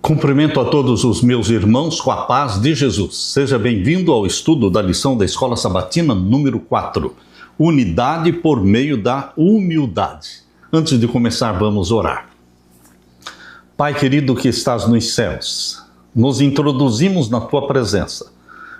Cumprimento a todos os meus irmãos com a paz de Jesus. Seja bem-vindo ao estudo da lição da Escola Sabatina número 4. Unidade por meio da humildade. Antes de começar, vamos orar. Pai querido que estás nos céus, nos introduzimos na Tua presença,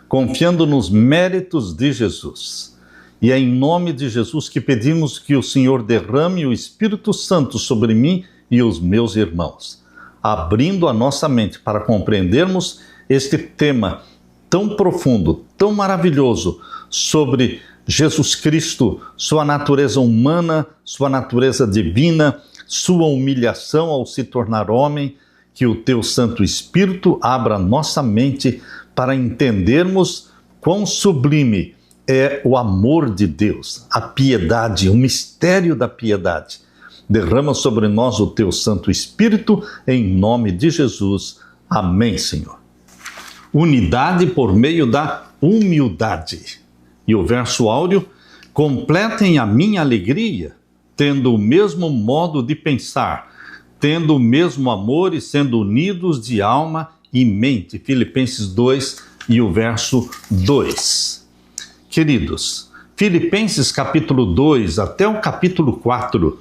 confiando nos méritos de Jesus. E é em nome de Jesus que pedimos que o Senhor derrame o Espírito Santo sobre mim e os meus irmãos, abrindo a nossa mente para compreendermos este tema tão profundo, tão maravilhoso, sobre Jesus Cristo, sua natureza humana, sua natureza divina, sua humilhação ao se tornar homem, que o Teu Santo Espírito abra nossa mente para entendermos quão sublime é o amor de Deus, a piedade, o mistério da piedade. Derrama sobre nós o Teu Santo Espírito, em nome de Jesus. Amém, Senhor. Unidade por meio da humildade. E o verso áureo: completem a minha alegria, tendo o mesmo modo de pensar, tendo o mesmo amor e sendo unidos de alma e mente. Filipenses 2 e o verso 2. Queridos, Filipenses capítulo 2 até o capítulo 4,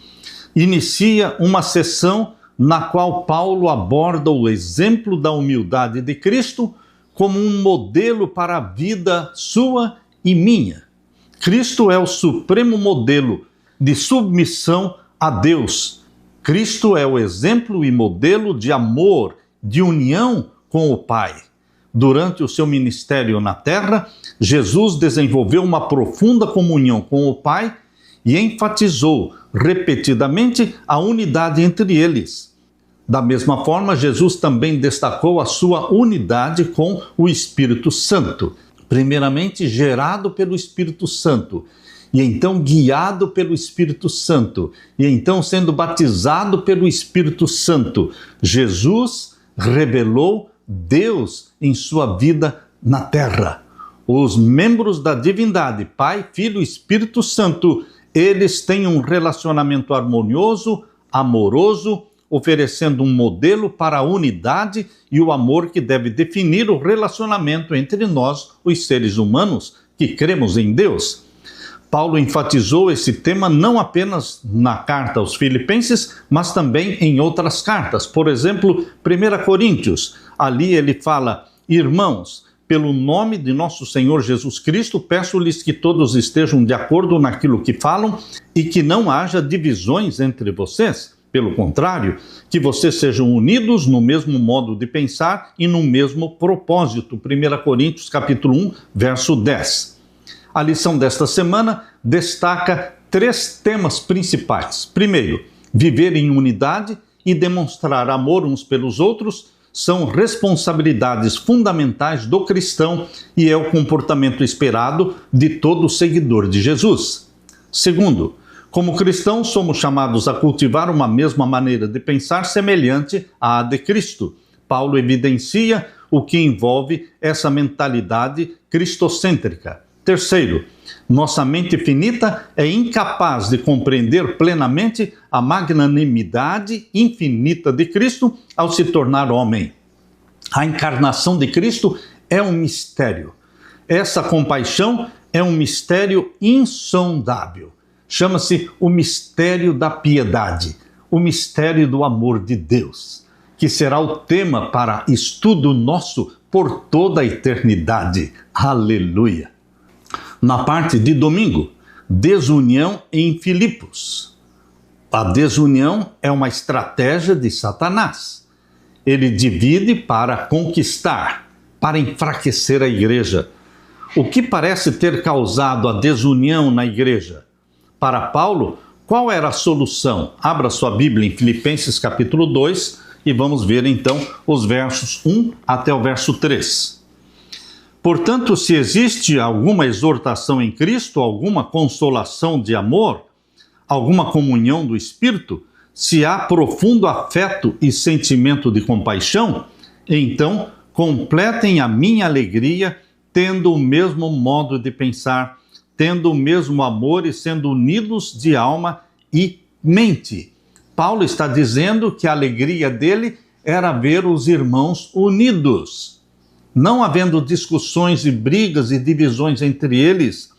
inicia uma sessão na qual Paulo aborda o exemplo da humildade de Cristo como um modelo para a vida sua e minha. Cristo é o supremo modelo de submissão a Deus. Cristo é o exemplo e modelo de amor, de união com o Pai. Durante o seu ministério na terra, Jesus desenvolveu uma profunda comunhão com o Pai e enfatizou repetidamente a unidade entre eles. Da mesma forma, Jesus também destacou a sua unidade com o Espírito Santo, primeiramente gerado pelo Espírito Santo, e então guiado pelo Espírito Santo, e então sendo batizado pelo Espírito Santo. Jesus revelou Deus em sua vida na terra. Os membros da divindade, Pai, Filho e Espírito Santo, eles têm um relacionamento harmonioso, amoroso, oferecendo um modelo para a unidade e o amor que deve definir o relacionamento entre nós, os seres humanos, que cremos em Deus. Paulo enfatizou esse tema não apenas na carta aos Filipenses, mas também em outras cartas. Por exemplo, 1 Coríntios, ali ele fala: irmãos, pelo nome de nosso Senhor Jesus Cristo, peço-lhes que todos estejam de acordo naquilo que falam e que não haja divisões entre vocês. Pelo contrário, que vocês sejam unidos no mesmo modo de pensar e no mesmo propósito. 1 Coríntios capítulo 1, verso 10. A lição desta semana destaca 3 temas principais. Primeiro, viver em unidade e demonstrar amor uns pelos outros são responsabilidades fundamentais do cristão e é o comportamento esperado de todo seguidor de Jesus. Segundo, como cristãos somos chamados a cultivar uma mesma maneira de pensar semelhante à de Cristo. Paulo evidencia o que envolve essa mentalidade cristocêntrica. Terceiro, nossa mente finita é incapaz de compreender plenamente a magnanimidade infinita de Cristo ao se tornar homem. A encarnação de Cristo é um mistério. Essa compaixão é um mistério insondável. Chama-se o mistério da piedade, o mistério do amor de Deus, que será o tema para estudo nosso por toda a eternidade. Aleluia! Na parte de domingo, desunião em Filipos. A desunião é uma estratégia de Satanás. Ele divide para conquistar, para enfraquecer a igreja. O que parece ter causado a desunião na igreja? Para Paulo, qual era a solução? Abra sua Bíblia em Filipenses capítulo 2 e vamos ver então os versos 1 até o verso 3. Portanto, se existe alguma exortação em Cristo, alguma consolação de amor, alguma comunhão do Espírito, se há profundo afeto e sentimento de compaixão, então completem a minha alegria, tendo o mesmo modo de pensar, tendo o mesmo amor e sendo unidos de alma e mente. Paulo está dizendo que a alegria dele era ver os irmãos unidos. Não havendo discussões e brigas e divisões entre eles,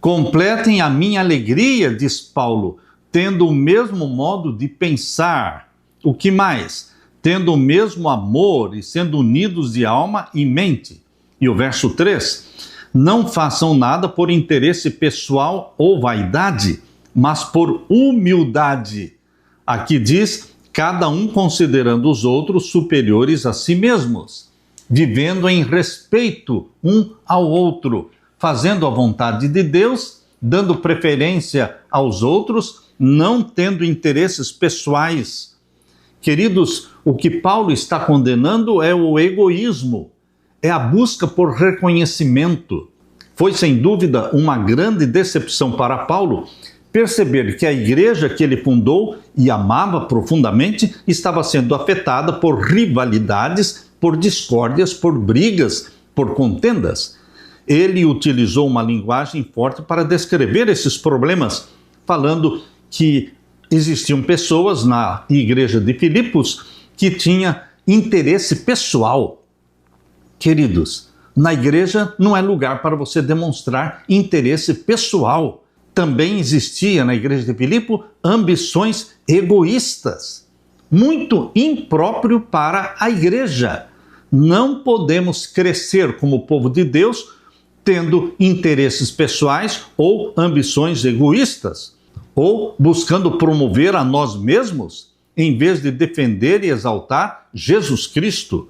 completem a minha alegria, diz Paulo, tendo o mesmo modo de pensar. O que mais? Tendo o mesmo amor e sendo unidos de alma e mente. E o verso 3, não façam nada por interesse pessoal ou vaidade, mas por humildade. Aqui diz, cada um considerando os outros superiores a si mesmos, vivendo em respeito um ao outro, fazendo a vontade de Deus, dando preferência aos outros, não tendo interesses pessoais. Queridos, o que Paulo está condenando é o egoísmo, é a busca por reconhecimento. Foi sem dúvida uma grande decepção para Paulo perceber que a igreja que ele fundou e amava profundamente estava sendo afetada por rivalidades, por discórdias, por brigas, por contendas. Ele utilizou uma linguagem forte para descrever esses problemas, falando que existiam pessoas na igreja de Filipos que tinham interesse pessoal. Queridos, na igreja não é lugar para você demonstrar interesse pessoal. Também existia na igreja de Filipe ambições egoístas, muito impróprio para a igreja. Não podemos crescer como povo de Deus tendo interesses pessoais ou ambições egoístas, ou buscando promover a nós mesmos, em vez de defender e exaltar Jesus Cristo.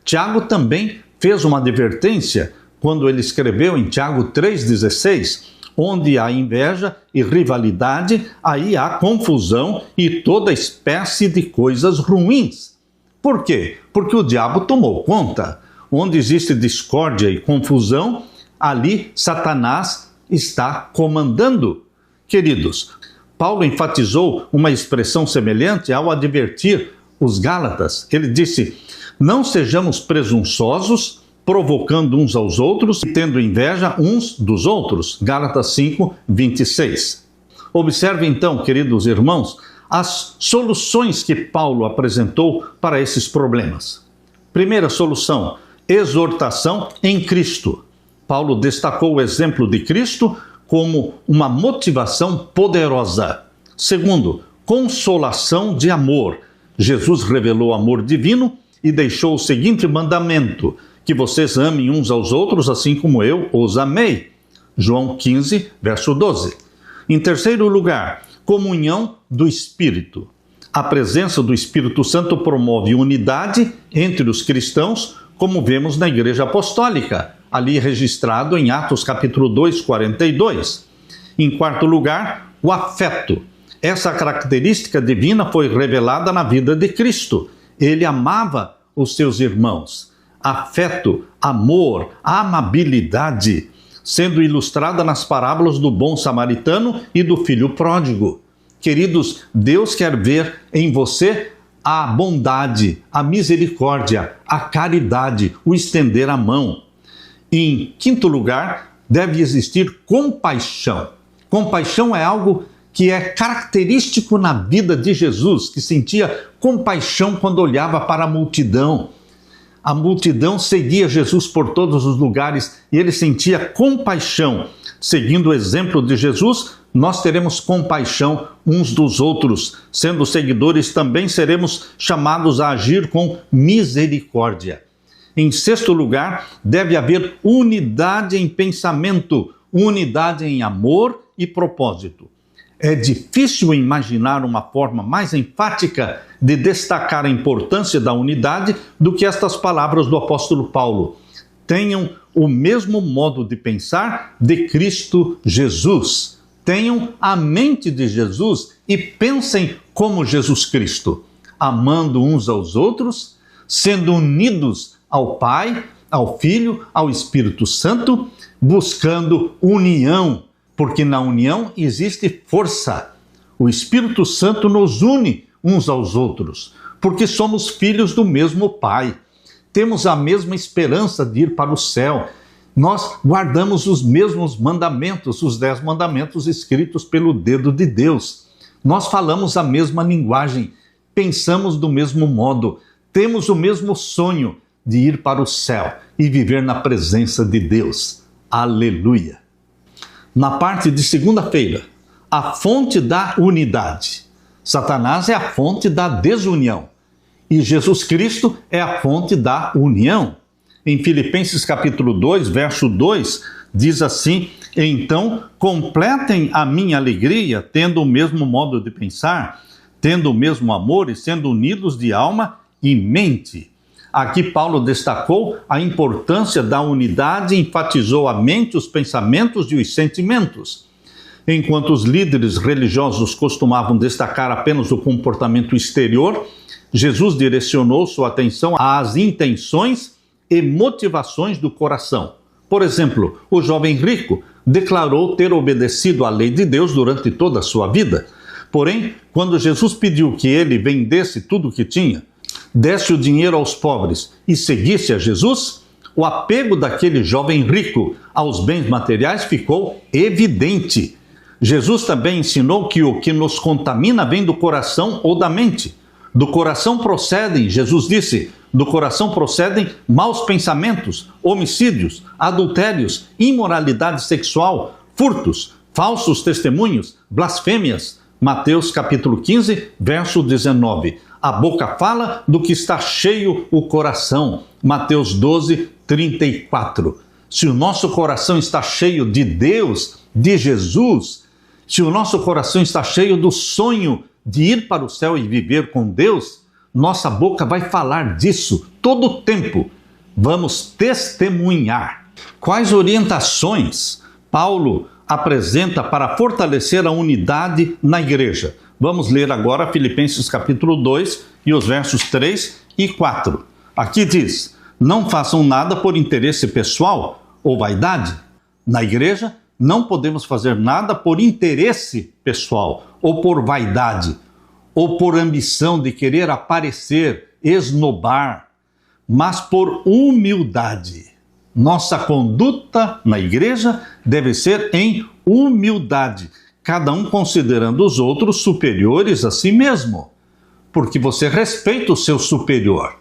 Tiago também fez uma advertência quando ele escreveu em Tiago 3,16, onde há inveja e rivalidade, aí há confusão e toda espécie de coisas ruins. Por quê? Porque o diabo tomou conta. Onde existe discórdia e confusão, ali Satanás está comandando. Queridos, Paulo enfatizou uma expressão semelhante ao advertir os Gálatas. Ele disse, não sejamos presunçosos, provocando uns aos outros e tendo inveja uns dos outros. Gálatas 5, 26. Observe então, queridos irmãos, as soluções que Paulo apresentou para esses problemas. Primeira solução, exortação em Cristo. Paulo destacou o exemplo de Cristo como uma motivação poderosa. Segundo, consolação de amor. Jesus revelou amor divino e deixou o seguinte mandamento, que vocês amem uns aos outros assim como eu os amei. João 15, verso 12. Em terceiro lugar, comunhão do Espírito. A presença do Espírito Santo promove unidade entre os cristãos, como vemos na Igreja Apostólica, ali registrado em Atos capítulo 2, 42. Em quarto lugar, o afeto. Essa característica divina foi revelada na vida de Cristo. Ele amava os seus irmãos. Afeto, amor, amabilidade, sendo ilustrada nas parábolas do bom samaritano e do filho pródigo. Queridos, Deus quer ver em você a bondade, a misericórdia, a caridade, o estender a mão. Em quinto lugar, deve existir compaixão. Compaixão é algo que é característico na vida de Jesus, que sentia compaixão quando olhava para a multidão. A multidão seguia Jesus por todos os lugares e ele sentia compaixão. Seguindo o exemplo de Jesus, nós teremos compaixão uns dos outros. Sendo seguidores, também seremos chamados a agir com misericórdia. Em sexto lugar, deve haver unidade em pensamento, unidade em amor e propósito. É difícil imaginar uma forma mais enfática de destacar a importância da unidade do que estas palavras do apóstolo Paulo. Tenham o mesmo modo de pensar de Cristo Jesus. Tenham a mente de Jesus e pensem como Jesus Cristo, amando uns aos outros, sendo unidos ao Pai, ao Filho, ao Espírito Santo, buscando união, porque na união existe força. O Espírito Santo nos une uns aos outros, porque somos filhos do mesmo Pai. Temos a mesma esperança de ir para o céu. Nós guardamos os mesmos mandamentos, os 10 mandamentos escritos pelo dedo de Deus. Nós falamos a mesma linguagem, pensamos do mesmo modo, temos o mesmo sonho de ir para o céu e viver na presença de Deus. Aleluia! Na parte de segunda-feira, a fonte da unidade. Satanás é a fonte da desunião e Jesus Cristo é a fonte da união. Em Filipenses capítulo 2, verso 2, diz assim: então completem a minha alegria, tendo o mesmo modo de pensar, tendo o mesmo amor e sendo unidos de alma e mente. Aqui Paulo destacou a importância da unidade e enfatizou a mente, os pensamentos e os sentimentos. Enquanto os líderes religiosos costumavam destacar apenas o comportamento exterior, Jesus direcionou sua atenção às intenções e motivações do coração. Por exemplo, o jovem rico declarou ter obedecido à lei de Deus durante toda a sua vida. Porém, quando Jesus pediu que ele vendesse tudo o que tinha, desse o dinheiro aos pobres e seguisse a Jesus, o apego daquele jovem rico aos bens materiais ficou evidente. Jesus também ensinou que o que nos contamina vem do coração ou da mente. Do coração procedem, Jesus disse, do coração procedem maus pensamentos, homicídios, adultérios, imoralidade sexual, furtos, falsos testemunhos, blasfêmias. Mateus capítulo 15, verso 19. A boca fala do que está cheio o coração. Mateus 12, 34. Se o nosso coração está cheio de Deus, de Jesus, se o nosso coração está cheio do sonho de ir para o céu e viver com Deus, nossa boca vai falar disso todo o tempo. Vamos testemunhar. Quais orientações Paulo apresenta para fortalecer a unidade na igreja? Vamos ler agora Filipenses capítulo 2 e os versos 3 e 4. Aqui diz: não façam nada por interesse pessoal ou vaidade. Na igreja, não podemos fazer nada por interesse pessoal ou por vaidade, ou por ambição de querer aparecer, esnobar, mas por humildade. Nossa conduta na igreja deve ser em humildade, cada um considerando os outros superiores a si mesmo, porque você respeita o seu superior.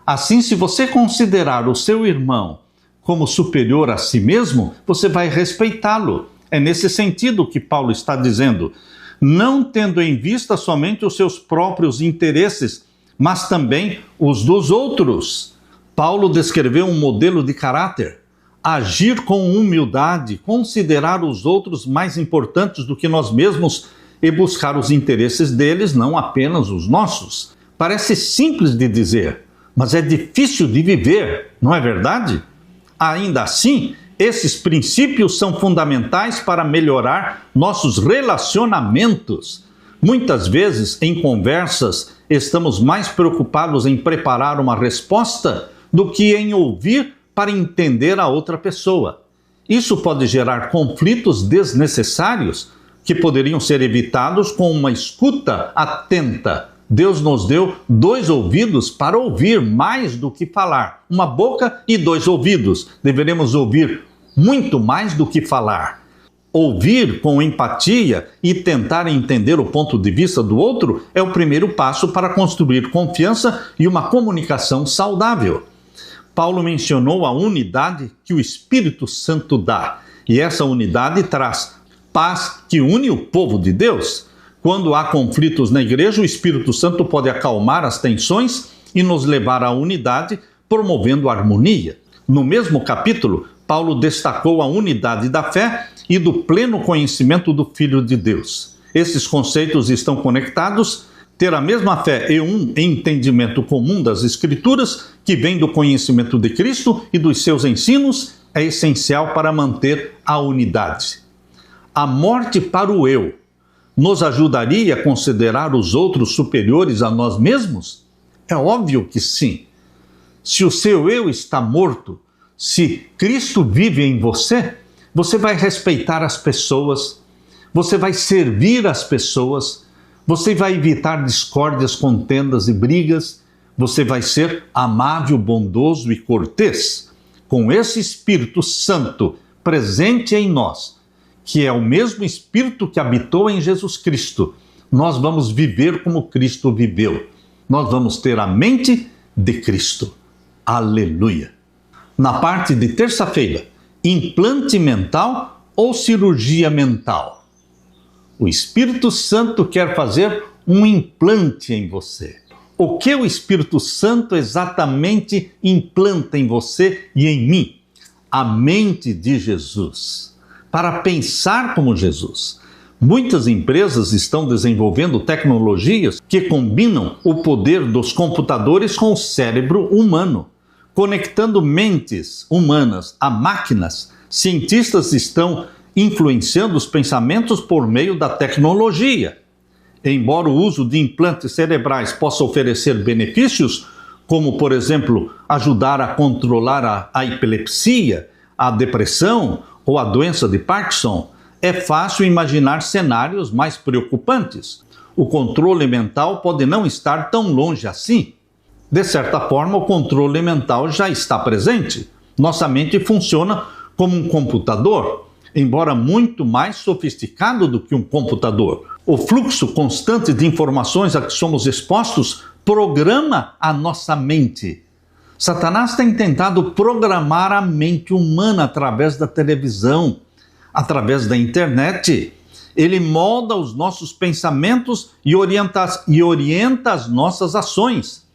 Assim, se você considerar o seu irmão como superior a si mesmo, você vai respeitá-lo. É nesse sentido que Paulo está dizendo: não tendo em vista somente os seus próprios interesses, mas também os dos outros. Paulo descreveu um modelo de caráter: agir com humildade, considerar os outros mais importantes do que nós mesmos e buscar os interesses deles, não apenas os nossos. Parece simples de dizer, mas é difícil de viver, não é verdade? Ainda assim, esses princípios são fundamentais para melhorar nossos relacionamentos. Muitas vezes, em conversas, estamos mais preocupados em preparar uma resposta do que em ouvir para entender a outra pessoa. Isso pode gerar conflitos desnecessários que poderiam ser evitados com uma escuta atenta. Deus nos deu 2 ouvidos para ouvir mais do que falar. Uma boca e 2 ouvidos. Deveremos ouvir muito mais do que falar. Ouvir com empatia e tentar entender o ponto de vista do outro é o primeiro passo para construir confiança e uma comunicação saudável. Paulo mencionou a unidade que o Espírito Santo dá. E essa unidade traz paz que une o povo de Deus. Quando há conflitos na igreja, o Espírito Santo pode acalmar as tensões e nos levar à unidade, promovendo a harmonia. No mesmo capítulo, Paulo destacou a unidade da fé e do pleno conhecimento do Filho de Deus. Esses conceitos estão conectados. Ter a mesma fé e um entendimento comum das Escrituras, que vem do conhecimento de Cristo e dos seus ensinos, é essencial para manter a unidade. A morte para o eu nos ajudaria a considerar os outros superiores a nós mesmos? É óbvio que sim. Se o seu eu está morto, se Cristo vive em você, você vai respeitar as pessoas, você vai servir as pessoas, você vai evitar discórdias, contendas e brigas, você vai ser amável, bondoso e cortês. Com esse Espírito Santo presente em nós, que é o mesmo Espírito que habitou em Jesus Cristo, nós vamos viver como Cristo viveu. Nós vamos ter a mente de Cristo. Aleluia! Na parte de terça-feira, implante mental ou cirurgia mental? O Espírito Santo quer fazer um implante em você. O que o Espírito Santo exatamente implanta em você e em mim? A mente de Jesus, para pensar como Jesus. Muitas empresas estão desenvolvendo tecnologias que combinam o poder dos computadores com o cérebro humano, conectando mentes humanas a máquinas. Cientistas estão influenciando os pensamentos por meio da tecnologia. Embora o uso de implantes cerebrais possa oferecer benefícios, como, por exemplo, ajudar a controlar a epilepsia, a depressão ou a doença de Parkinson, é fácil imaginar cenários mais preocupantes. O controle mental pode não estar tão longe assim. De certa forma, o controle mental já está presente. Nossa mente funciona como um computador, embora muito mais sofisticado do que um computador. O fluxo constante de informações a que somos expostos programa a nossa mente. Satanás tem tentado programar a mente humana através da televisão, através da internet. Ele molda os nossos pensamentos e orienta as nossas ações.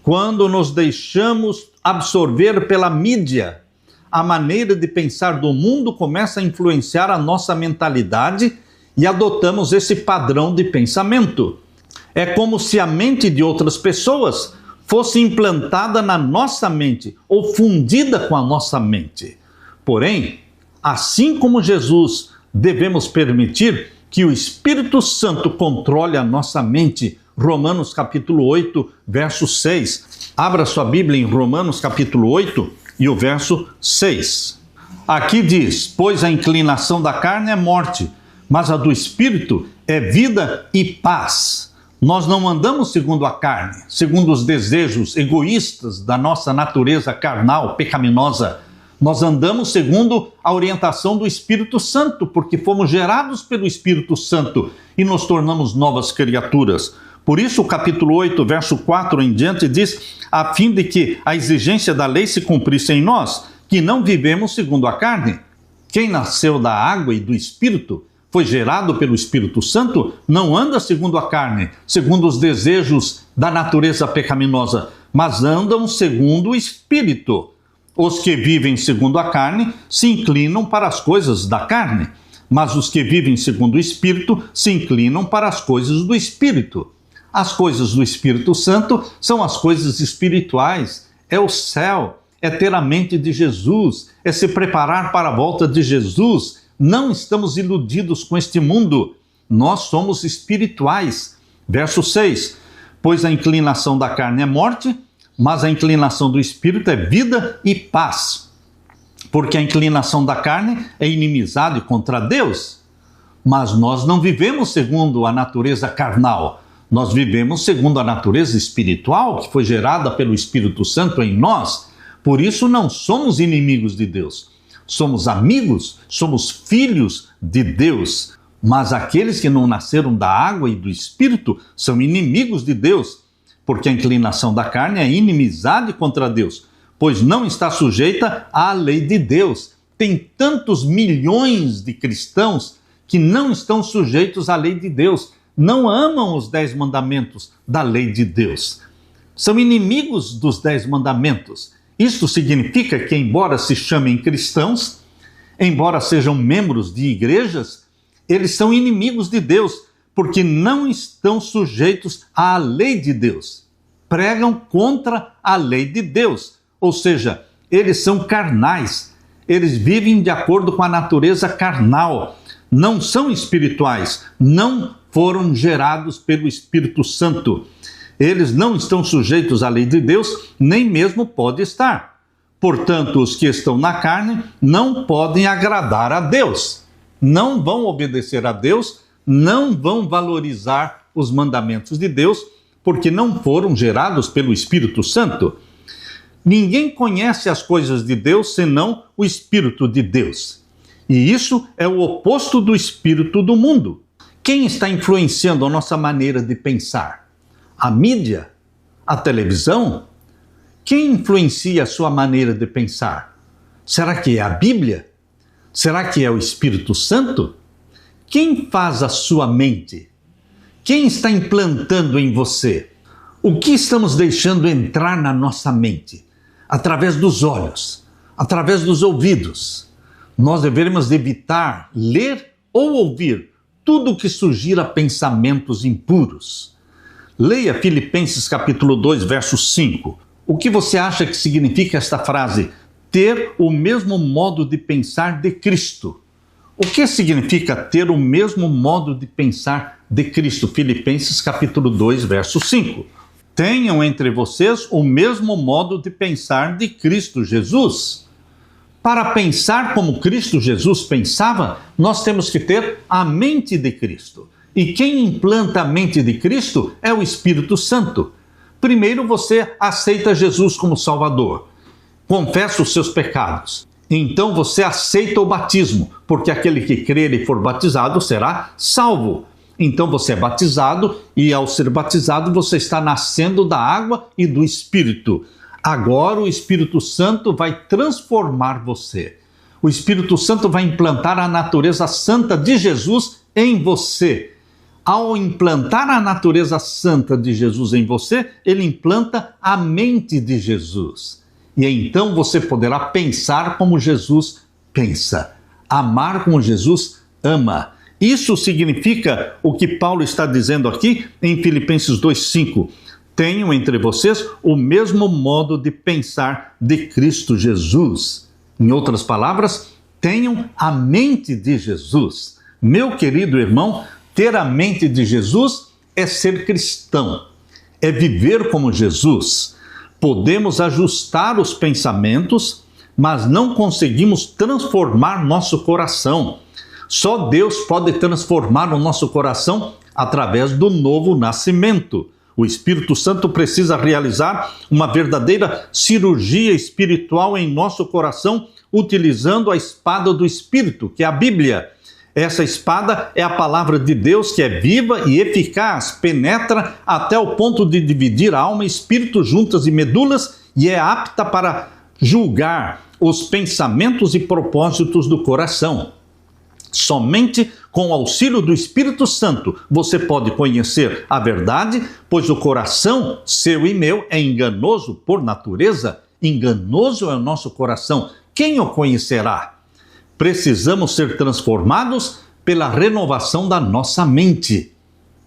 Quando nos deixamos absorver pela mídia, a maneira de pensar do mundo começa a influenciar a nossa mentalidade e adotamos esse padrão de pensamento. É como se a mente de outras pessoas fosse implantada na nossa mente ou fundida com a nossa mente. Porém, assim como Jesus, devemos permitir que o Espírito Santo controle a nossa mente. Romanos capítulo 8, verso 6. Abra sua Bíblia em Romanos capítulo 8 e o verso 6. Aqui diz: pois a inclinação da carne é morte, mas a do Espírito é vida e paz. Nós não andamos segundo a carne, segundo os desejos egoístas da nossa natureza carnal, pecaminosa. Nós andamos segundo a orientação do Espírito Santo, porque fomos gerados pelo Espírito Santo e nos tornamos novas criaturas. Por isso, o capítulo 8, verso 4 em diante diz: a fim de que a exigência da lei se cumprisse em nós, que não vivemos segundo a carne. Quem nasceu da água e do Espírito, foi gerado pelo Espírito Santo, não anda segundo a carne, segundo os desejos da natureza pecaminosa, mas andam segundo o Espírito. Os que vivem segundo a carne se inclinam para as coisas da carne, mas os que vivem segundo o Espírito se inclinam para as coisas do Espírito. As coisas do Espírito Santo são as coisas espirituais, é o céu, é ter a mente de Jesus, é se preparar para a volta de Jesus. Não estamos iludidos com este mundo, nós somos espirituais. Verso 6, pois a inclinação da carne é morte, mas a inclinação do Espírito é vida e paz. Porque a inclinação da carne é inimizade contra Deus, mas nós não vivemos segundo a natureza carnal, nós vivemos segundo a natureza espiritual, que foi gerada pelo Espírito Santo em nós. Por isso não somos inimigos de Deus. Somos amigos, somos filhos de Deus, mas aqueles que não nasceram da água e do Espírito são inimigos de Deus, porque a inclinação da carne é inimizade contra Deus, pois não está sujeita à lei de Deus. Tem tantos milhões de cristãos que não estão sujeitos à lei de Deus, não amam os 10 mandamentos da lei de Deus. São inimigos dos 10 mandamentos. Isto significa que, embora se chamem cristãos, embora sejam membros de igrejas, eles são inimigos de Deus, porque não estão sujeitos à lei de Deus. Pregam contra a lei de Deus, ou seja, eles são carnais, eles vivem de acordo com a natureza carnal, não são espirituais, não foram gerados pelo Espírito Santo. Eles não estão sujeitos à lei de Deus, nem mesmo pode estar. Portanto, os que estão na carne não podem agradar a Deus. Não vão obedecer a Deus, não vão valorizar os mandamentos de Deus, porque não foram gerados pelo Espírito Santo. Ninguém conhece as coisas de Deus senão o Espírito de Deus. E isso é o oposto do espírito do mundo. Quem está influenciando a nossa maneira de pensar? A mídia, a televisão, Quem influencia a sua maneira de pensar? Será que é a Bíblia? Será que é o Espírito Santo? Quem faz a sua mente? Quem está implantando em você? O que estamos deixando entrar na nossa mente? Através dos olhos, através dos ouvidos. Nós devemos evitar ler ou ouvir tudo que sugira pensamentos impuros. Leia Filipenses capítulo 2, verso 5. O que você acha que significa esta frase? Ter o mesmo modo de pensar de Cristo. O que significa ter o mesmo modo de pensar de Cristo? Filipenses capítulo 2, verso 5. Tenham entre vocês o mesmo modo de pensar de Cristo Jesus. Para pensar como Cristo Jesus pensava, nós temos que ter a mente de Cristo. E quem implanta a mente de Cristo é o Espírito Santo. Primeiro você aceita Jesus como Salvador, confessa os seus pecados. Então você aceita o batismo, porque aquele que crer e for batizado será salvo. Então você é batizado e ao ser batizado você está nascendo da água e do Espírito. Agora o Espírito Santo vai transformar você. O Espírito Santo vai implantar a natureza santa de Jesus em você. Ao implantar a natureza santa de Jesus em você, ele implanta a mente de Jesus. E então você poderá pensar como Jesus pensa, amar como Jesus ama. Isso significa o que Paulo está dizendo aqui em Filipenses 2,5. Tenham entre vocês o mesmo modo de pensar de Cristo Jesus. Em outras palavras, tenham a mente de Jesus. Meu querido irmão, ter a mente de Jesus é ser cristão, é viver como Jesus. Podemos ajustar os pensamentos, mas não conseguimos transformar nosso coração. Só Deus pode transformar o nosso coração através do novo nascimento. O Espírito Santo precisa realizar uma verdadeira cirurgia espiritual em nosso coração, utilizando a espada do Espírito, que é a Bíblia. Essa espada é a palavra de Deus, que é viva e eficaz, penetra até o ponto de dividir a alma e espírito, juntas e medulas, e é apta para julgar os pensamentos e propósitos do coração. Somente com o auxílio do Espírito Santo você pode conhecer a verdade, pois o coração, seu e meu, é enganoso por natureza. Enganoso é o nosso coração. Quem o conhecerá? Precisamos ser transformados pela renovação da nossa mente,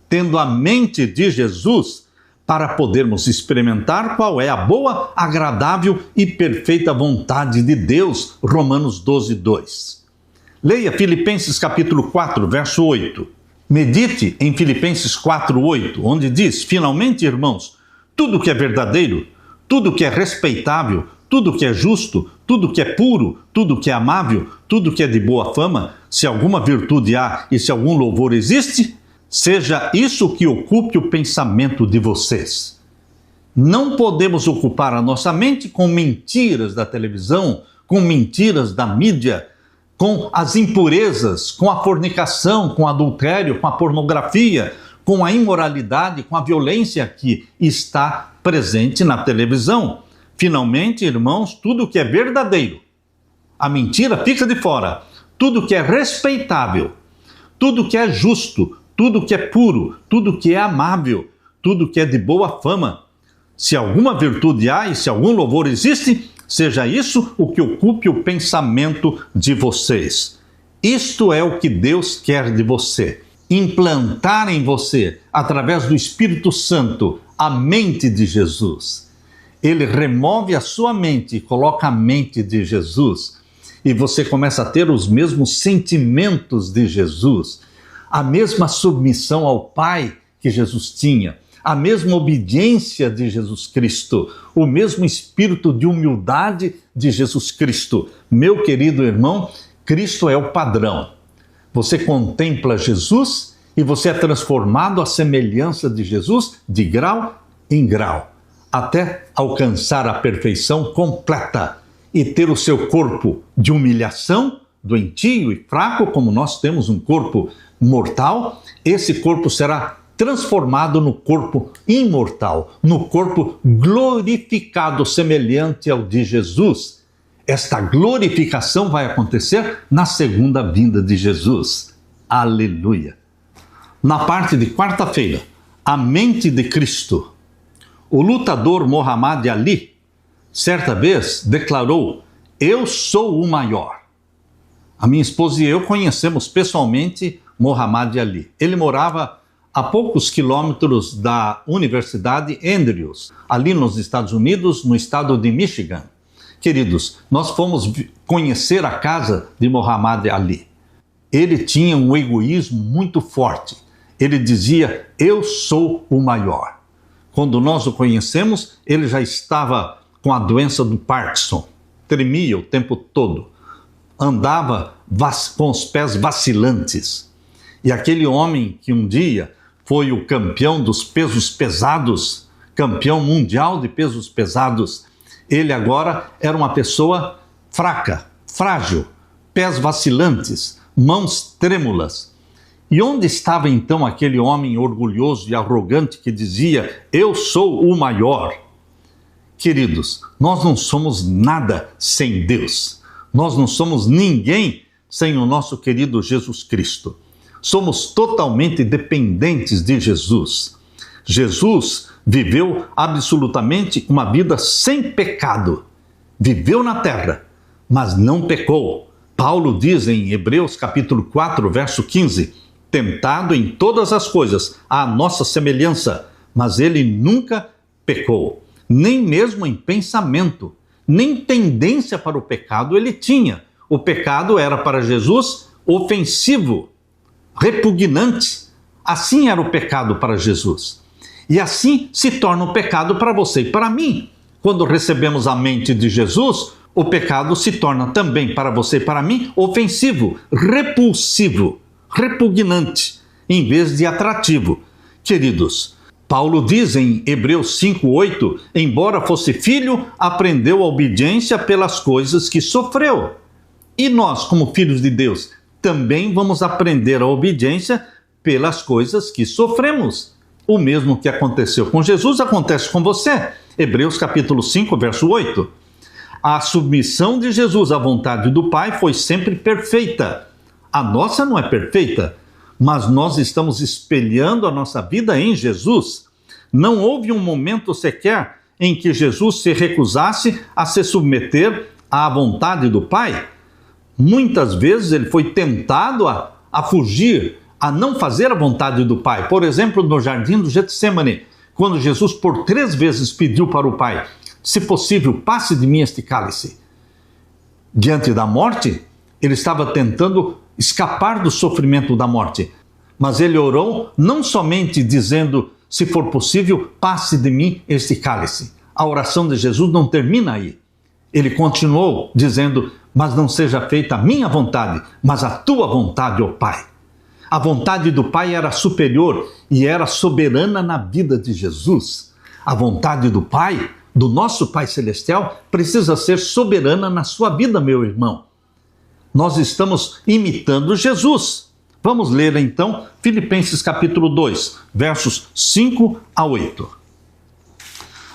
tendo a mente de Jesus para podermos experimentar qual é a boa, agradável e perfeita vontade de Deus. Romanos 12, 2. Leia Filipenses capítulo 4, verso 8. Medite em Filipenses 4, 8, onde diz: finalmente, irmãos, tudo que é verdadeiro, tudo que é respeitável, tudo que é justo, tudo que é puro, tudo que é amável, tudo que é de boa fama, se alguma virtude há e se algum louvor existe, seja isso que ocupe o pensamento de vocês. Não podemos ocupar a nossa mente com mentiras da televisão, com mentiras da mídia, com as impurezas, com a fornicação, com o adultério, com a pornografia, com a imoralidade, com a violência que está presente na televisão. Finalmente, irmãos, tudo que é verdadeiro, a mentira fica de fora, tudo que é respeitável, tudo que é justo, tudo que é puro, tudo que é amável, tudo que é de boa fama, se alguma virtude há e se algum louvor existe, seja isso o que ocupe o pensamento de vocês. Isto é o que Deus quer de você. Implantar em você, através do Espírito Santo, a mente de Jesus. Ele remove a sua mente e coloca a mente de Jesus. E você começa a ter os mesmos sentimentos de Jesus. A mesma submissão ao Pai que Jesus tinha. A mesma obediência de Jesus Cristo, o mesmo espírito de humildade de Jesus Cristo. Meu querido irmão, Cristo é o padrão. Você contempla Jesus e você é transformado à semelhança de Jesus de grau em grau, até alcançar a perfeição completa e ter o seu corpo de humilhação, doentio e fraco, como nós temos um corpo mortal. Esse corpo será transformado no corpo imortal, no corpo glorificado, semelhante ao de Jesus. Esta glorificação vai acontecer na segunda vinda de Jesus. Aleluia! Na parte de quarta-feira, a mente de Cristo. O lutador Muhammad Ali, certa vez, declarou: "Eu sou o maior." A minha esposa e eu conhecemos pessoalmente Muhammad Ali. Ele morava a poucos quilômetros da Universidade Andrews, ali nos Estados Unidos, no estado de Michigan. Queridos, nós fomos conhecer a casa de Muhammad Ali. Ele tinha um egoísmo muito forte. Ele dizia: "Eu sou o maior." Quando nós o conhecemos, ele já estava com a doença do Parkinson. Tremia o tempo todo. Andava com os pés vacilantes. E aquele homem que um dia foi o campeão dos pesos pesados, campeão mundial de pesos pesados, ele agora era uma pessoa fraca, frágil, pés vacilantes, mãos trêmulas. E onde estava então aquele homem orgulhoso e arrogante que dizia: "Eu sou o maior"? Queridos, nós não somos nada sem Deus. Nós não somos ninguém sem o nosso querido Jesus Cristo. Somos totalmente dependentes de Jesus. Jesus viveu absolutamente uma vida sem pecado. Viveu na terra, mas não pecou. Paulo diz em Hebreus capítulo 4, verso 15, tentado em todas as coisas, à nossa semelhança, mas ele nunca pecou, nem mesmo em pensamento, nem tendência para o pecado ele tinha. O pecado era para Jesus ofensivo, repugnante. Assim era o pecado para Jesus. E assim se torna o pecado para você e para mim. Quando recebemos a mente de Jesus, o pecado se torna também para você e para mim ofensivo, repulsivo, repugnante, em vez de atrativo. Queridos, Paulo diz em Hebreus 5:8, embora fosse filho, aprendeu a obediência pelas coisas que sofreu. E nós, como filhos de Deus, também vamos aprender a obediência pelas coisas que sofremos. O mesmo que aconteceu com Jesus acontece com você. Hebreus capítulo 5, verso 8. A submissão de Jesus à vontade do Pai foi sempre perfeita. A nossa não é perfeita, mas nós estamos espelhando a nossa vida em Jesus. Não houve um momento sequer em que Jesus se recusasse a se submeter à vontade do Pai. Muitas vezes ele foi tentado a fugir, a não fazer a vontade do Pai. Por exemplo, no jardim do Getsemane, quando Jesus por 3 vezes pediu para o Pai: "Se possível, passe de mim este cálice." Diante da morte, ele estava tentando escapar do sofrimento da morte. Mas ele orou não somente dizendo: "Se for possível, passe de mim este cálice." A oração de Jesus não termina aí. Ele continuou dizendo: "Mas não seja feita a minha vontade, mas a tua vontade, ó Pai." A vontade do Pai era superior e era soberana na vida de Jesus. A vontade do Pai, do nosso Pai Celestial, precisa ser soberana na sua vida, meu irmão. Nós estamos imitando Jesus. Vamos ler então Filipenses capítulo 2, versos 5 a 8.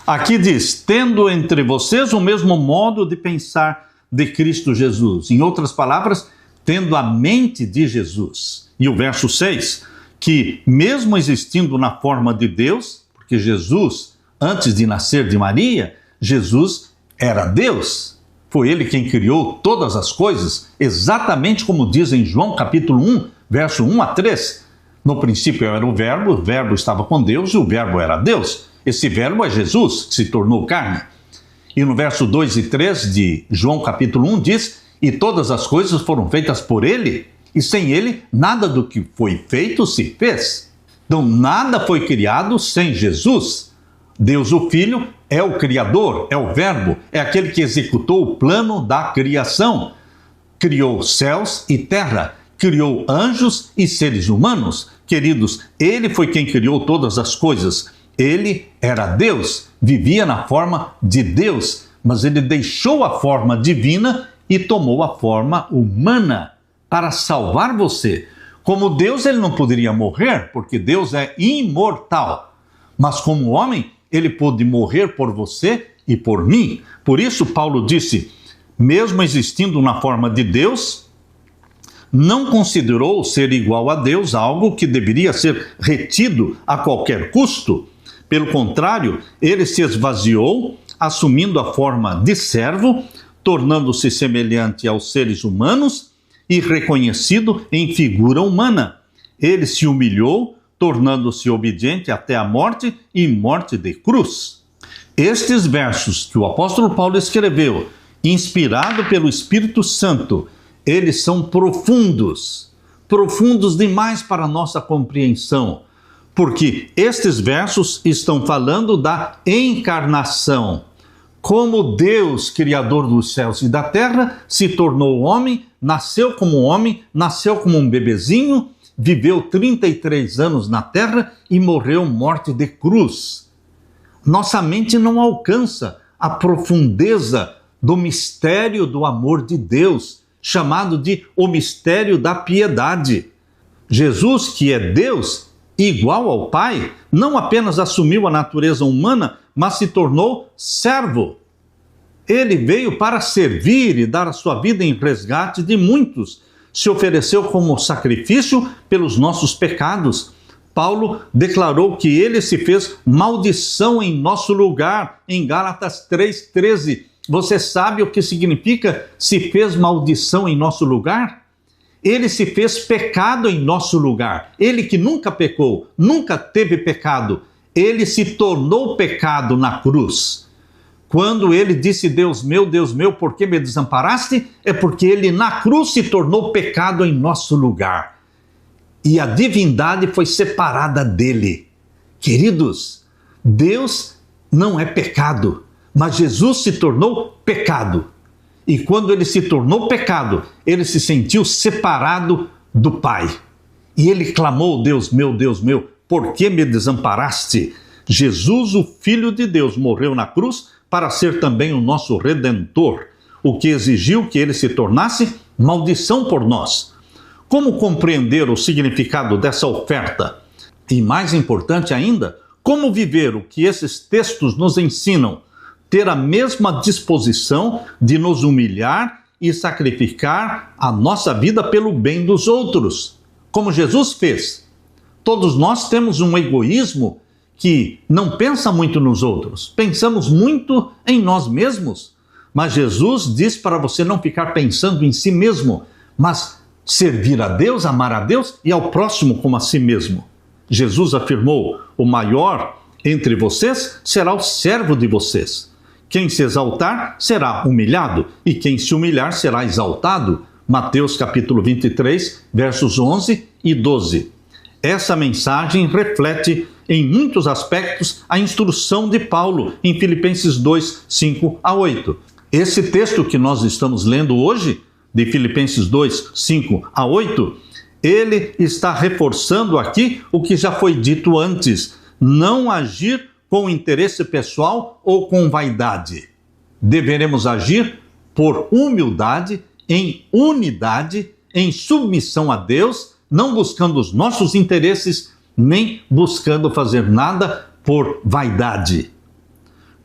Aqui diz: "Tendo entre vocês o mesmo modo de pensar de Cristo Jesus." Em outras palavras, tendo a mente de Jesus. E o verso 6, que mesmo existindo na forma de Deus, porque Jesus, antes de nascer de Maria, Jesus era Deus. Foi ele quem criou todas as coisas, exatamente como diz em João capítulo 1, verso 1 a 3. No princípio era o Verbo estava com Deus e o Verbo era Deus. Esse Verbo é Jesus, que se tornou carne. E no verso 2 e 3 de João capítulo 1 diz: "E todas as coisas foram feitas por ele, e sem ele nada do que foi feito se fez." Então nada foi criado sem Jesus. Deus o Filho é o Criador, é o Verbo, é aquele que executou o plano da criação. Criou céus e terra, criou anjos e seres humanos. Queridos, ele foi quem criou todas as coisas. Ele era Deus, vivia na forma de Deus, mas ele deixou a forma divina e tomou a forma humana para salvar você. Como Deus, ele não poderia morrer, porque Deus é imortal. Mas como homem, ele pôde morrer por você e por mim. Por isso, Paulo disse, mesmo existindo na forma de Deus, não considerou ser igual a Deus algo que deveria ser retido a qualquer custo. Pelo contrário, ele se esvaziou, assumindo a forma de servo, tornando-se semelhante aos seres humanos e reconhecido em figura humana. Ele se humilhou, tornando-se obediente até a morte e morte de cruz. Estes versos que o apóstolo Paulo escreveu, inspirado pelo Espírito Santo, eles são profundos, profundos demais para a nossa compreensão, porque estes versos estão falando da encarnação. Como Deus, Criador dos céus e da terra, se tornou homem, nasceu como um bebezinho, viveu 33 anos na terra e morreu morte de cruz. Nossa mente não alcança a profundeza do mistério do amor de Deus, chamado de o mistério da piedade. Jesus, que é Deus, igual ao Pai, não apenas assumiu a natureza humana, mas se tornou servo. Ele veio para servir e dar a sua vida em resgate de muitos. Se ofereceu como sacrifício pelos nossos pecados. Paulo declarou que ele se fez maldição em nosso lugar, em Gálatas 3,13. Você sabe o que significa se fez maldição em nosso lugar? Ele se fez pecado em nosso lugar. Ele que nunca pecou, nunca teve pecado, ele se tornou pecado na cruz. Quando ele disse, Deus meu, por que me desamparaste? É porque ele na cruz se tornou pecado em nosso lugar. E a divindade foi separada dele. Queridos, Deus não é pecado, mas Jesus se tornou pecado. E quando ele se tornou pecado, ele se sentiu separado do Pai. E ele clamou, Deus meu, por que me desamparaste? Jesus, o Filho de Deus, morreu na cruz para ser também o nosso Redentor, o que exigiu que ele se tornasse maldição por nós. Como compreender o significado dessa oferta? E mais importante ainda, como viver o que esses textos nos ensinam? Ter a mesma disposição de nos humilhar e sacrificar a nossa vida pelo bem dos outros, como Jesus fez. Todos nós temos um egoísmo que não pensa muito nos outros, pensamos muito em nós mesmos. Mas Jesus diz para você não ficar pensando em si mesmo, mas servir a Deus, amar a Deus e ao próximo como a si mesmo. Jesus afirmou, o maior entre vocês será o servo de vocês. Quem se exaltar será humilhado, e quem se humilhar será exaltado. Mateus capítulo 23, versos 11 e 12. Essa mensagem reflete em muitos aspectos a instrução de Paulo em Filipenses 2, 5 a 8. Esse texto que nós estamos lendo hoje, de Filipenses 2, 5 a 8, ele está reforçando aqui o que já foi dito antes: não agir com interesse pessoal ou com vaidade. Deveremos agir por humildade, em unidade, em submissão a Deus, não buscando os nossos interesses, nem buscando fazer nada por vaidade.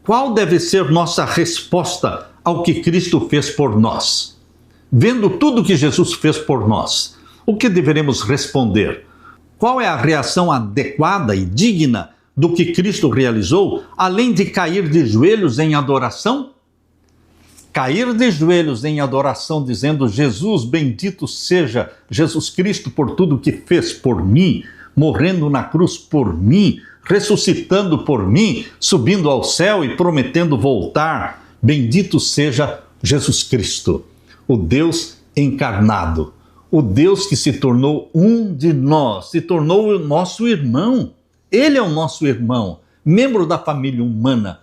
Qual deve ser nossa resposta ao que Cristo fez por nós? Vendo tudo que Jesus fez por nós, o que deveremos responder? Qual é a reação adequada e digna do que Cristo realizou, além de cair de joelhos em adoração? Cair de joelhos em adoração, dizendo, Jesus, bendito seja Jesus Cristo por tudo que fez por mim, morrendo na cruz por mim, ressuscitando por mim, subindo ao céu e prometendo voltar. Bendito seja Jesus Cristo, o Deus encarnado, o Deus que se tornou um de nós, se tornou o nosso irmão. Ele é o nosso irmão, membro da família humana.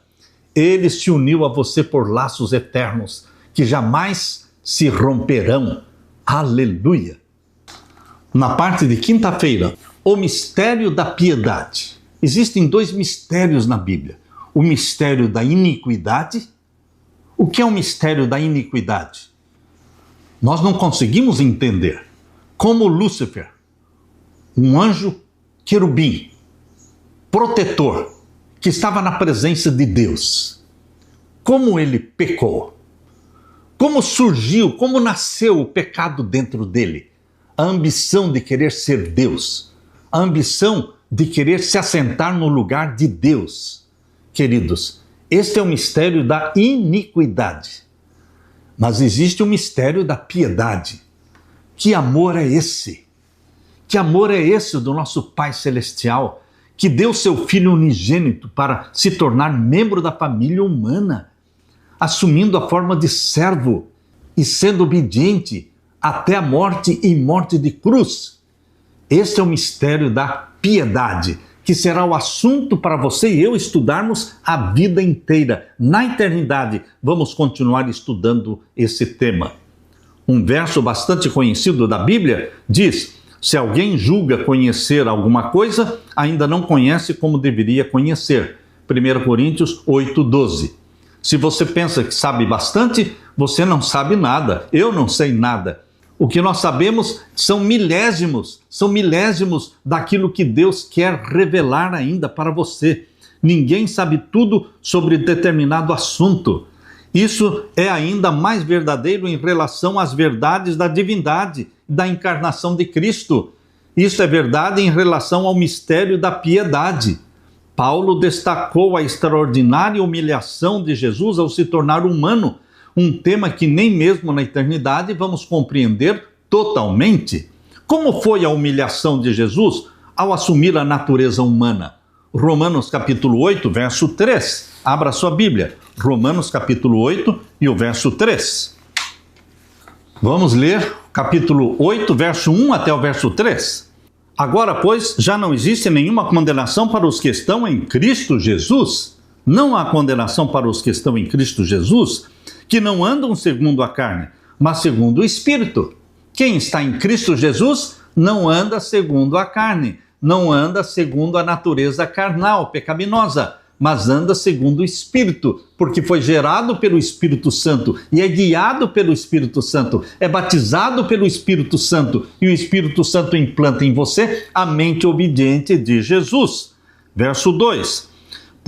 Ele se uniu a você por laços eternos, que jamais se romperão. Aleluia! Na parte de quinta-feira, o mistério da piedade. Existem dois mistérios na Bíblia. O mistério da iniquidade. O que é o mistério da iniquidade? Nós não conseguimos entender como Lúcifer, um anjo querubim, protetor, que estava na presença de Deus. Como ele pecou? Como surgiu, como nasceu o pecado dentro dele? A ambição de querer ser Deus, a ambição de querer se assentar no lugar de Deus. Queridos, este é o mistério da iniquidade. Mas existe o mistério da piedade. Que amor é esse? Que amor é esse do nosso Pai Celestial, que deu seu Filho unigênito para se tornar membro da família humana, assumindo a forma de servo e sendo obediente até a morte e morte de cruz. Este é o mistério da piedade, que será o assunto para você e eu estudarmos a vida inteira. Na eternidade, vamos continuar estudando esse tema. Um verso bastante conhecido da Bíblia diz: se alguém julga conhecer alguma coisa, ainda não conhece como deveria conhecer. 1 Coríntios 8:12. Se você pensa que sabe bastante, você não sabe nada. Eu não sei nada. O que nós sabemos são milésimos daquilo que Deus quer revelar ainda para você. Ninguém sabe tudo sobre determinado assunto. Isso é ainda mais verdadeiro em relação às verdades da divindade, da encarnação de Cristo. Isso é verdade em relação ao mistério da piedade. Paulo destacou a extraordinária humilhação de Jesus ao se tornar humano, um tema que nem mesmo na eternidade vamos compreender totalmente. Como foi a humilhação de Jesus ao assumir a natureza humana? Romanos capítulo 8, verso 3. Abra sua Bíblia. Romanos capítulo 8 e o verso 3. Vamos ler capítulo 8, verso 1 até o verso 3. Agora, pois, já não existe nenhuma condenação para os que estão em Cristo Jesus. Não há condenação para os que estão em Cristo Jesus, que não andam segundo a carne, mas segundo o Espírito. Quem está em Cristo Jesus não anda segundo a carne, não anda segundo a natureza carnal, pecaminosa, mas anda segundo o Espírito, porque foi gerado pelo Espírito Santo e é guiado pelo Espírito Santo, é batizado pelo Espírito Santo e o Espírito Santo implanta em você a mente obediente de Jesus. Verso 2: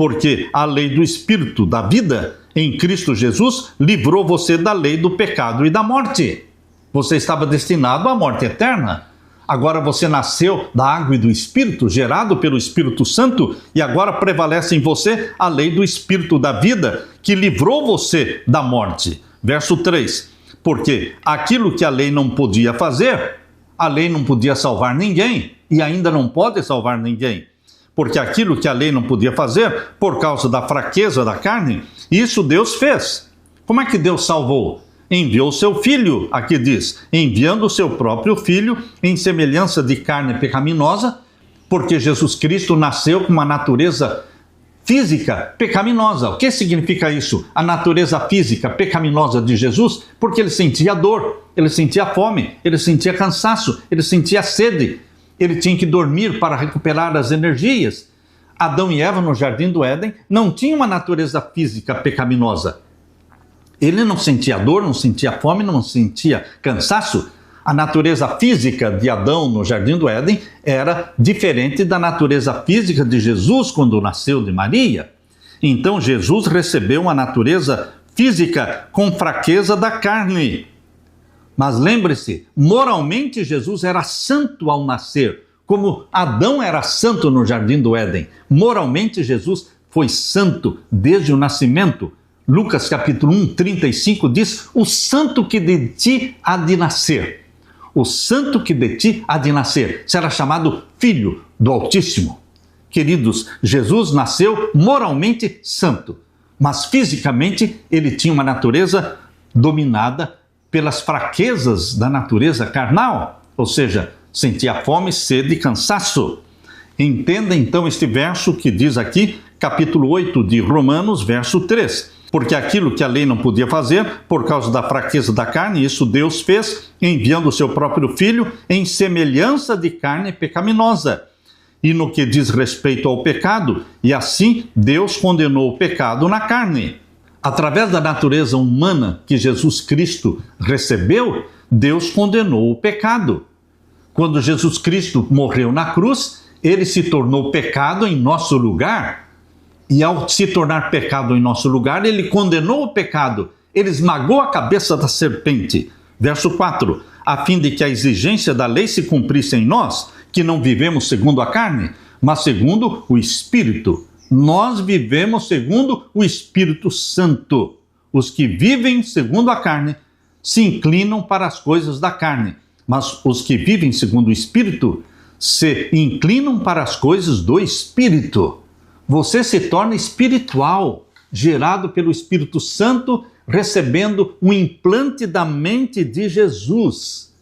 porque a lei do Espírito da vida em Cristo Jesus livrou você da lei do pecado e da morte. Você estava destinado à morte eterna. Agora você nasceu da água e do Espírito, gerado pelo Espírito Santo, e agora prevalece em você a lei do Espírito da vida, que livrou você da morte. Verso 3. Porque aquilo que a lei não podia fazer, a lei não podia salvar ninguém, e ainda não pode salvar ninguém. Porque aquilo que a lei não podia fazer, por causa da fraqueza da carne, isso Deus fez. Como é que Deus salvou? Enviou o seu Filho, aqui diz, enviando o seu próprio Filho em semelhança de carne pecaminosa, porque Jesus Cristo nasceu com uma natureza física pecaminosa. O que significa isso? A natureza física pecaminosa de Jesus? Porque ele sentia dor, ele sentia fome, ele sentia cansaço, ele sentia sede, ele tinha que dormir para recuperar as energias. Adão e Eva no Jardim do Éden não tinham uma natureza física pecaminosa. Ele não sentia dor, não sentia fome, não sentia cansaço. A natureza física de Adão no Jardim do Éden era diferente da natureza física de Jesus quando nasceu de Maria. Então Jesus recebeu uma natureza física com fraqueza da carne. Mas lembre-se, moralmente Jesus era santo ao nascer, como Adão era santo no Jardim do Éden. Moralmente Jesus foi santo desde o nascimento. Lucas capítulo 1, 35 diz: o santo que de ti há de nascer. O santo que de ti há de nascer será chamado Filho do Altíssimo. Queridos, Jesus nasceu moralmente santo, mas fisicamente ele tinha uma natureza dominada pelas fraquezas da natureza carnal, ou seja, sentia fome, sede e cansaço. Entenda então este verso que diz aqui, capítulo 8 de Romanos, verso 3. Porque aquilo que a lei não podia fazer, por causa da fraqueza da carne, isso Deus fez, enviando o seu próprio Filho em semelhança de carne pecaminosa. E no que diz respeito ao pecado, e assim Deus condenou o pecado na carne. Através da natureza humana que Jesus Cristo recebeu, Deus condenou o pecado. quando Jesus Cristo morreu na cruz, ele se tornou pecado em nosso lugar, e ao se tornar pecado em nosso lugar, ele condenou o pecado, ele esmagou a cabeça da serpente. Verso 4, a fim de que a exigência da lei se cumprisse em nós, que não vivemos segundo a carne, mas segundo o Espírito. Nós vivemos segundo o Espírito Santo. Os que vivem segundo a carne se inclinam para as coisas da carne, mas os que vivem segundo o Espírito se inclinam para as coisas do Espírito. Você se torna espiritual, gerado pelo Espírito Santo, recebendo um implante da mente de Jesus.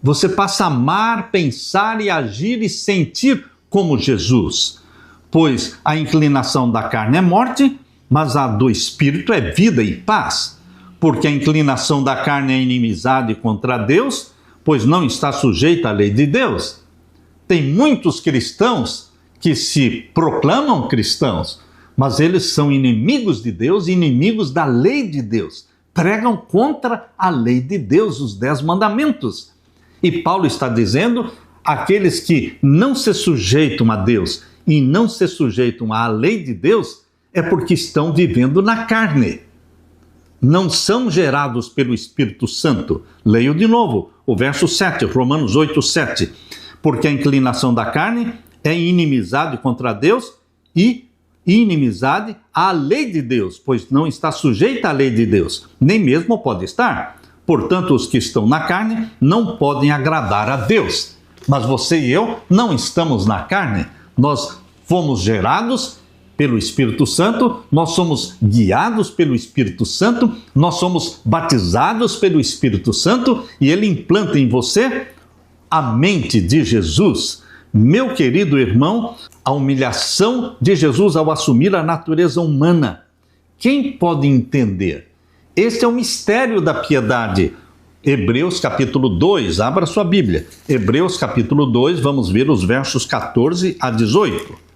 Você passa a amar, pensar e agir e sentir como Jesus. Pois a inclinação da carne é morte, mas a do Espírito é vida e paz. Porque a inclinação da carne é inimizade contra Deus, pois não está sujeita à lei de Deus. Tem muitos cristãos que se proclamam cristãos, mas eles são inimigos de Deus e inimigos da lei de Deus. Pregam contra a lei de Deus, os 10 mandamentos. E Paulo está dizendo, aqueles que não se sujeitam a Deus e não se sujeitam à lei de Deus, é porque estão vivendo na carne. Não são gerados pelo Espírito Santo. Leio de novo o verso 7, Romanos 8, 7. Porque a inclinação da carne é inimizade contra Deus e inimizade à lei de Deus, pois não está sujeita à lei de Deus, nem mesmo pode estar. Portanto, os que estão na carne não podem agradar a Deus. Mas você e eu não estamos na carne. Nós fomos gerados pelo Espírito Santo, nós somos guiados pelo Espírito Santo, nós somos batizados pelo Espírito Santo e ele implanta em você a mente de Jesus. Meu querido irmão, a humilhação de Jesus ao assumir a natureza humana. Quem pode entender? Este é o mistério da piedade. Hebreus capítulo 2, abra sua Bíblia. Hebreus capítulo 2, vamos ver os versos 14 a 18.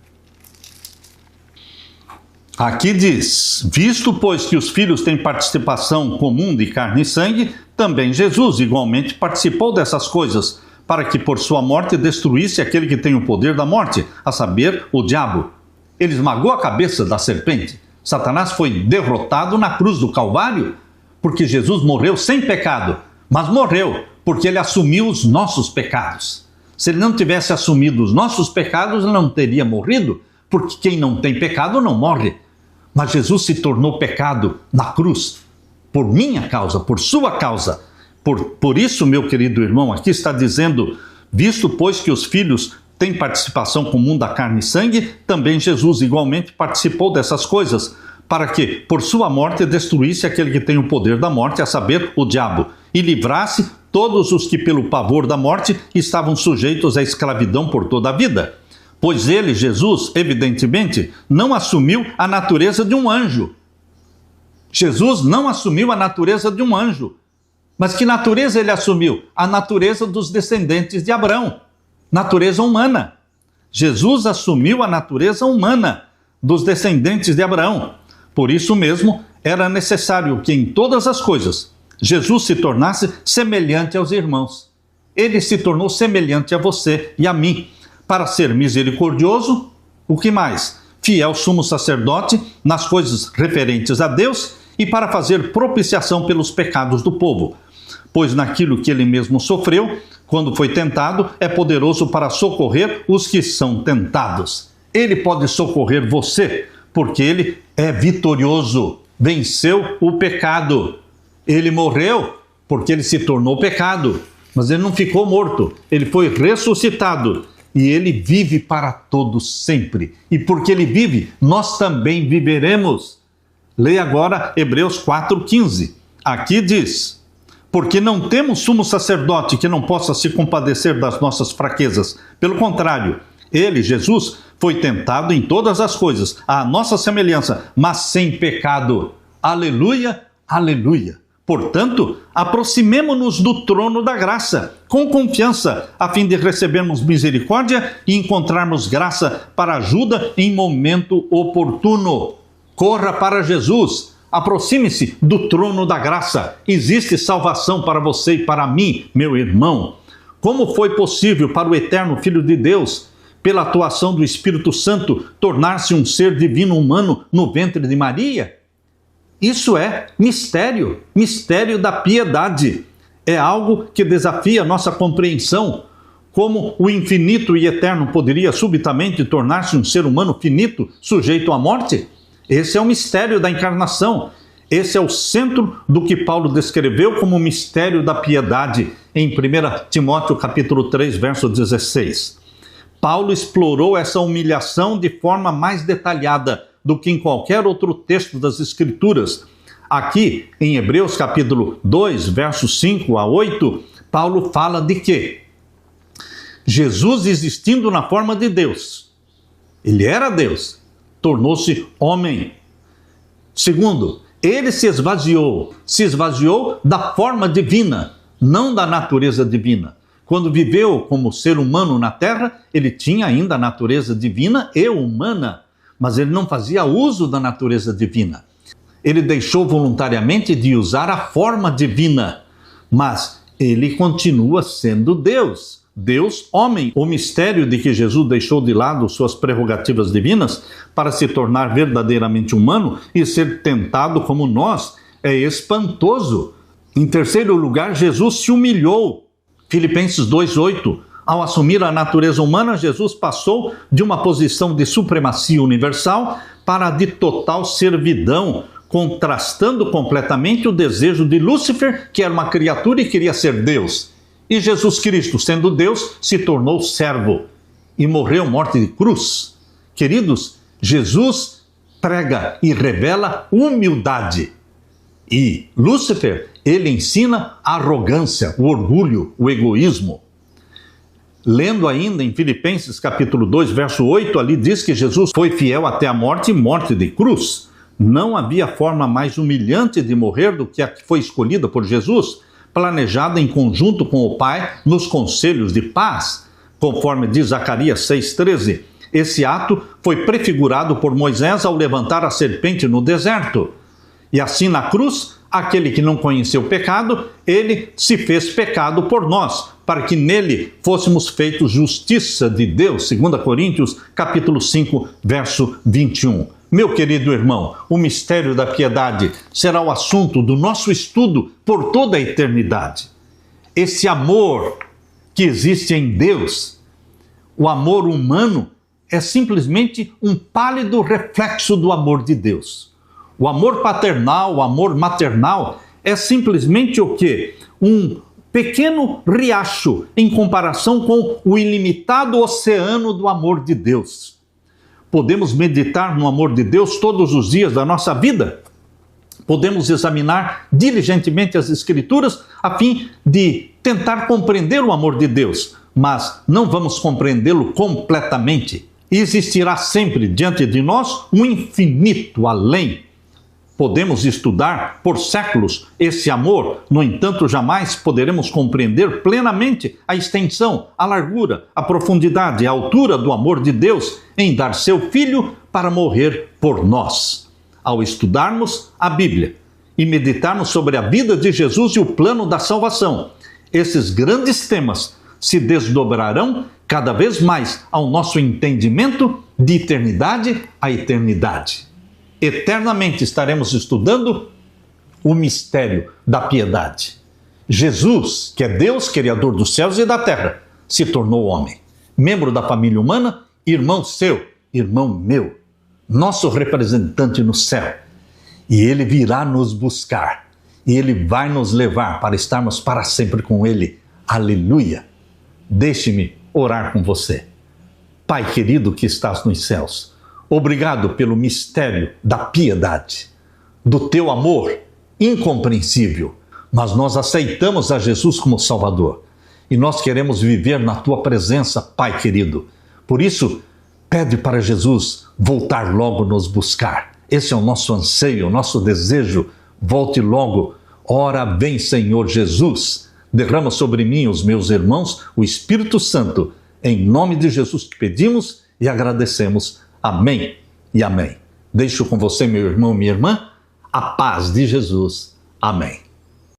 Aqui diz, visto pois que os filhos têm participação comum de carne e sangue, também Jesus igualmente participou dessas coisas, para que por sua morte destruísse aquele que tem o poder da morte, a saber, o diabo. Ele esmagou a cabeça da serpente. Satanás foi derrotado na cruz do Calvário, porque Jesus morreu sem pecado, mas morreu porque ele assumiu os nossos pecados. Se ele não tivesse assumido os nossos pecados, ele não teria morrido, porque quem não tem pecado não morre. Mas Jesus se tornou pecado na cruz, por minha causa, por sua causa. Por isso, meu querido irmão, aqui está dizendo, visto pois que os filhos têm participação comum da carne e sangue, também Jesus igualmente participou dessas coisas, para que, por sua morte, destruísse aquele que tem o poder da morte, a saber, o diabo, e livrasse todos os que pelo pavor da morte estavam sujeitos à escravidão por toda a vida. Pois ele, Jesus, evidentemente, não assumiu a natureza de um anjo. Jesus não assumiu a natureza de um anjo. Mas que natureza ele assumiu? A natureza dos descendentes de Abraão, natureza humana. Jesus assumiu a natureza humana dos descendentes de Abraão. Por isso mesmo, era necessário que em todas as coisas Jesus se tornasse semelhante aos irmãos. Ele se tornou semelhante a você e a mim, para ser misericordioso, o que mais? Fiel sumo sacerdote nas coisas referentes a Deus e para fazer propiciação pelos pecados do povo. Pois naquilo que ele mesmo sofreu, quando foi tentado, é poderoso para socorrer os que são tentados. Ele pode socorrer você, porque ele é vitorioso, venceu o pecado. Ele morreu porque ele se tornou pecado, mas ele não ficou morto, ele foi ressuscitado e ele vive para todos sempre. E porque ele vive, nós também viveremos. Leia agora Hebreus 4,15. Aqui diz, porque não temos sumo sacerdote que não possa se compadecer das nossas fraquezas. Pelo contrário, ele, Jesus, foi tentado em todas as coisas, à nossa semelhança, mas sem pecado. Aleluia, aleluia. Portanto, aproximemo-nos do trono da graça, com confiança, a fim de recebermos misericórdia e encontrarmos graça para ajuda em momento oportuno. Corra para Jesus, aproxime-se do trono da graça. Existe salvação para você e para mim, meu irmão. Como foi possível para o eterno Filho de Deus, pela atuação do Espírito Santo, tornar-se um ser divino humano no ventre de Maria? Isso é mistério, mistério da piedade. É algo que desafia nossa compreensão. Como o infinito e eterno poderia subitamente tornar-se um ser humano finito, sujeito à morte? Esse é o mistério da encarnação. Esse é o centro do que Paulo descreveu como o mistério da piedade em 1 Timóteo capítulo 3, verso 16. Paulo explorou essa humilhação de forma mais detalhada do que em qualquer outro texto das Escrituras. Aqui, em Hebreus capítulo 2, versos 5 a 8, Paulo fala de quê? Jesus existindo na forma de Deus. Ele era Deus, tornou-se homem. Segundo, ele se esvaziou da forma divina, não da natureza divina. Quando viveu como ser humano na terra, ele tinha ainda a natureza divina e humana, mas ele não fazia uso da natureza divina. Ele deixou voluntariamente de usar a forma divina, mas ele continua sendo Deus. Deus, homem. O mistério de que Jesus deixou de lado suas prerrogativas divinas para se tornar verdadeiramente humano e ser tentado como nós é espantoso. Em terceiro lugar, Jesus se humilhou. Filipenses 2:8. Ao assumir a natureza humana, Jesus passou de uma posição de supremacia universal para a de total servidão, contrastando completamente o desejo de Lúcifer, que era uma criatura e queria ser Deus. E Jesus Cristo, sendo Deus, se tornou servo e morreu morte de cruz. Queridos, Jesus prega e revela humildade. E Lúcifer, ele ensina a arrogância, o orgulho, o egoísmo. Lendo ainda em Filipenses capítulo 2, verso 8, ali diz que Jesus foi fiel até a morte e morte de cruz. Não havia forma mais humilhante de morrer do que a que foi escolhida por Jesus, planejada em conjunto com o Pai nos conselhos de paz, conforme diz Zacarias 6,13. Esse ato foi prefigurado por Moisés ao levantar a serpente no deserto. E assim na cruz, aquele que não conheceu o pecado, ele se fez pecado por nós, para que nele fôssemos feitos justiça de Deus, 2 Coríntios capítulo 5, verso 21. Meu querido irmão, o mistério da piedade será o assunto do nosso estudo por toda a eternidade. Esse amor que existe em Deus, o amor humano, é simplesmente um pálido reflexo do amor de Deus. O amor paternal, o amor maternal é simplesmente o quê? Um pequeno riacho em comparação com o ilimitado oceano do amor de Deus. Podemos meditar no amor de Deus todos os dias da nossa vida. Podemos examinar diligentemente as Escrituras a fim de tentar compreender o amor de Deus, mas não vamos compreendê-lo completamente. Existirá sempre diante de nós um infinito além. Podemos estudar por séculos esse amor, no entanto, jamais poderemos compreender plenamente a extensão, a largura, a profundidade e a altura do amor de Deus em dar seu Filho para morrer por nós. Ao estudarmos a Bíblia e meditarmos sobre a vida de Jesus e o plano da salvação, esses grandes temas se desdobrarão cada vez mais ao nosso entendimento de eternidade a eternidade. Eternamente estaremos estudando o mistério da piedade. Jesus, que é Deus, Criador dos céus e da terra, se tornou homem, membro da família humana, irmão seu, irmão meu, nosso representante no céu. E ele virá nos buscar, e ele vai nos levar para estarmos para sempre com ele. Aleluia! Deixe-me orar com você. Pai querido que estás nos céus, obrigado pelo mistério da piedade, do teu amor incompreensível, mas nós aceitamos a Jesus como Salvador e nós queremos viver na tua presença, Pai querido. Por isso, pede para Jesus voltar logo nos buscar. Esse é o nosso anseio, o nosso desejo. Volte logo. Ora, vem, Senhor Jesus. Derrama sobre mim e os meus irmãos o Espírito Santo. Em nome de Jesus que pedimos e agradecemos. Amém e amém. Deixo com você, meu irmão, minha irmã, a paz de Jesus. Amém.